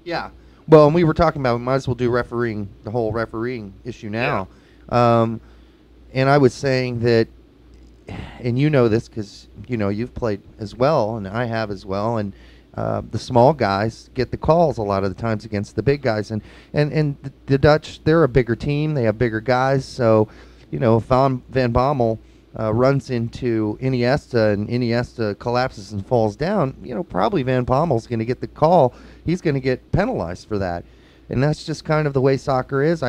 Yeah. Well, and we were talking about we might as well do refereeing, the whole refereeing issue now. Um, and I was saying that, and you know this because you've played as well, and I have as well, and the small guys get the calls a lot of the times against the big guys, and the Dutch, they're a bigger team, they have bigger guys, so if Van Bommel runs into Iniesta and Iniesta collapses and falls down, probably Van Bommel's going to get the call. He's going to get penalized for that, and that's just kind of the way soccer is.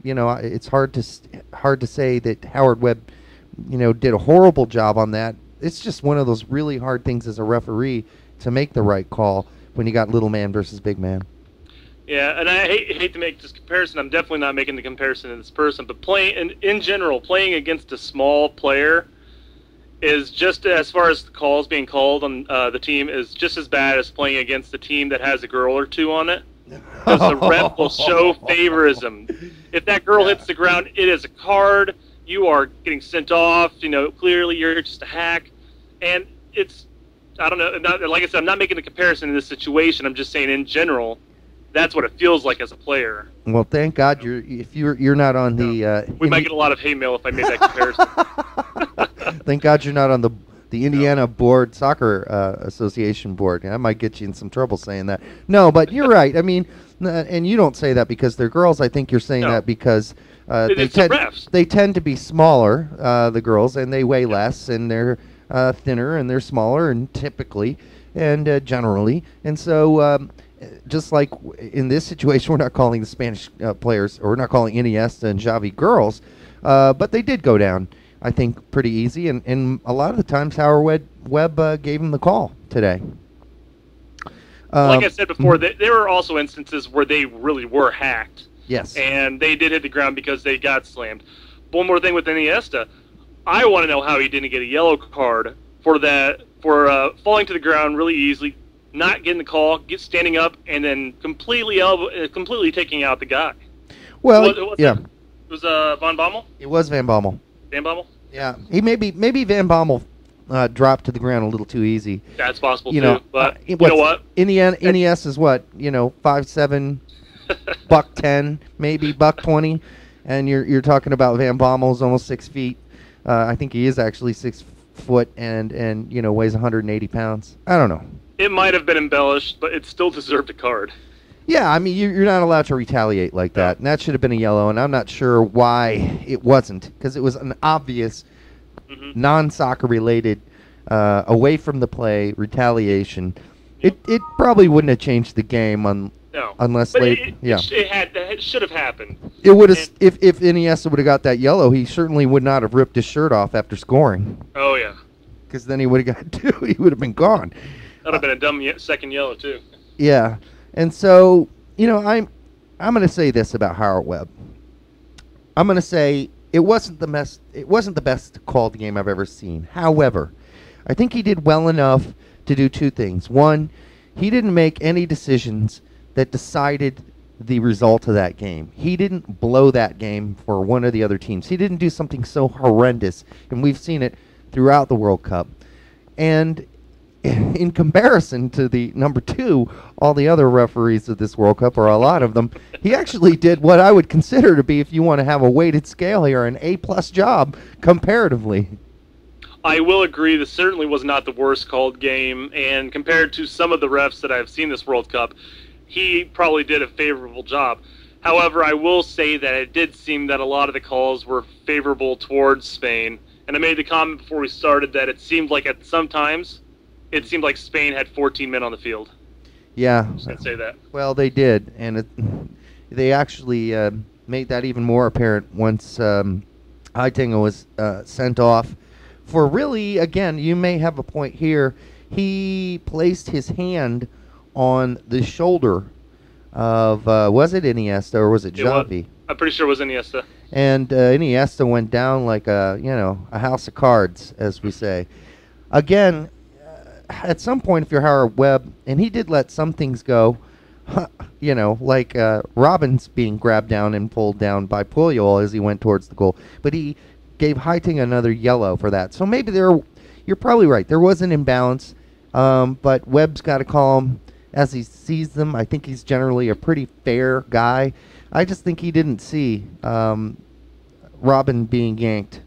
It's hard to say that Howard Webb, did a horrible job on that. It's just one of those really hard things as a referee to make the right call when you got little man versus big man. Yeah, and I hate to make this comparison. I'm definitely not making the comparison to this person, but in general, playing against a small player is just, as far as the calls being called on the team, is just as bad as playing against a team that has a girl or two on it. Because the ref will show favorism. If that girl hits the ground, it is a card. You are getting sent off. Clearly you're just a hack. And it's, I don't know, like I said, I'm not making a comparison in this situation. I'm just saying in general, that's what it feels like as a player. Well, thank God you're not on the. We might get a lot of hate mail if I made that comparison. Thank God you're not on the Indiana Board Soccer Association board. I might get you in some trouble saying that. No, but you're right. I mean, and you don't say that because they're girls. I think you're saying that because they tend to be smaller, the girls, and they weigh less, and they're thinner, and they're smaller, and typically, and generally, and so. Just like in this situation, we're not calling the Spanish players, or we're not calling Iniesta and Xavi girls, but they did go down, I think, pretty easy. And a lot of the times, Howard Webb gave him the call today. Like I said before, there were also instances where they really were hacked. Yes. And they did hit the ground because they got slammed. One more thing with Iniesta, I want to know how he didn't get a yellow card for falling to the ground really easily, not getting the call, standing up, and then completely taking out the guy. Well, it was Van Bommel? It was Van Bommel. Van Bommel? Yeah. Maybe Van Bommel dropped to the ground a little too easy. That's possible, too. But you know what? Iniesta is what? 5'7", $110, maybe $120, and you're talking about Van Bommel's almost 6 feet. I think he is actually 6 foot and weighs 180 pounds. I don't know. It might have been embellished, but it still deserved a card. Yeah, I mean, you're not allowed to retaliate like that, and that should have been a yellow, and I'm not sure why it wasn't, because it was an obvious non-soccer related, away from the play, retaliation. It probably wouldn't have changed the game unless later. It should have happened. It would have, if Iniesta would have got that yellow, he certainly would not have ripped his shirt off after sgoing. Oh, yeah. Because then he would have got two. He would have been gone. That would have been a dumb second yellow, too. Yeah. And so, I'm going to say this about Howard Webb. I'm going to say it wasn't the best called game I've ever seen. However, I think he did well enough to do two things. One, he didn't make any decisions that decided the result of that game. He didn't blow that game for one of the other teams. He didn't do something so horrendous, and we've seen it throughout the World Cup. And in comparison to the number two, all the other referees of this World Cup, or a lot of them, he actually did what I would consider to be, if you want to have a weighted scale here, an A-plus job comparatively. I will agree, this certainly was not the worst called game, and compared to some of the refs that I've seen this World Cup, he probably did a favorable job. However, I will say that it did seem that a lot of the calls were favorable towards Spain, and I made the comment before we started that it seemed like it seemed like Spain had 14 men on the field. Yeah. I was going to say that. Well, they did, and they actually made that even more apparent once Heitinga was sent off. For really, again, you may have a point here, he placed his hand on the shoulder of, was it Iniesta or was it Xavi? I'm pretty sure it was Iniesta. And Iniesta went down like a house of cards, as we say. Again, at some point, if you're Howard Webb, and he did let some things go, like Robben's being grabbed down and pulled down by Puyol as he went towards the goal. But he gave Heiting another yellow for that. So maybe you're probably right. There was an imbalance, but Webb's got to call him, as he sees them. I think he's generally a pretty fair guy. I just think he didn't see Robben being yanked,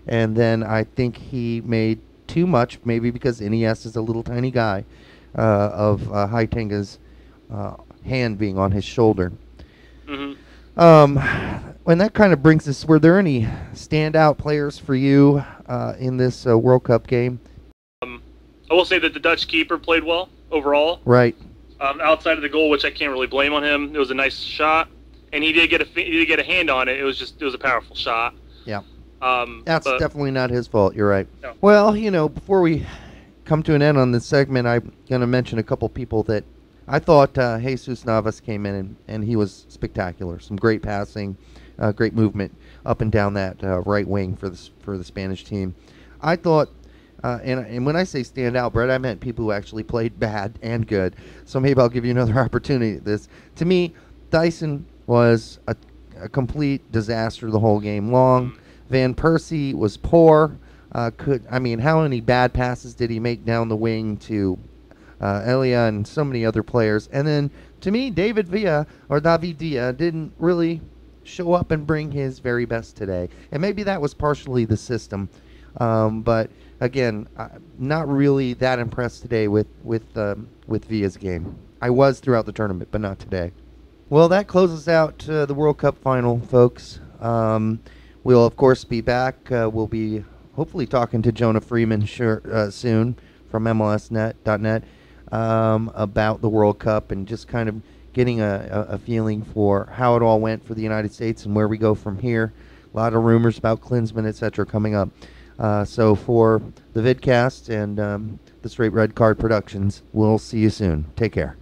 and then I think he made too much, maybe because Iniesta is a little tiny guy, of Heitinga's hand being on his shoulder. And that kind of brings us, were there any standout players for you in this World Cup game? I will say that the Dutch keeper played well overall. Right. Outside of the goal, which I can't really blame on him, it was a nice shot, and he did get a hand on it. It was a powerful shot. Yeah. That's definitely not his fault. You're right. No. Well, before we come to an end on this segment, I'm going to mention a couple people that I thought Jesus Navas came in and he was spectacular. Some great passing, great movement up and down that right wing for the Spanish team. I thought, and when I say stand out, Brett, I meant people who actually played bad and good. So maybe I'll give you another opportunity at this. To me, Dyson was a complete disaster the whole game long. Van Persie was poor. How many bad passes did he make down the wing to Elia and so many other players? And then, to me, David Villa didn't really show up and bring his very best today. And maybe that was partially the system. But again, not really that impressed today with Villa's game. I was throughout the tournament, but not today. Well, that closes out the World Cup final, folks. We'll, of course, be back. We'll be hopefully talking to Jonah Freeman soon from MLSnet.net about the World Cup and just kind of getting a feeling for how it all went for the United States and where we go from here. A lot of rumors about Klinsmann, etc. coming up. So for the vidcast and the Straight Red Card Productions, we'll see you soon. Take care.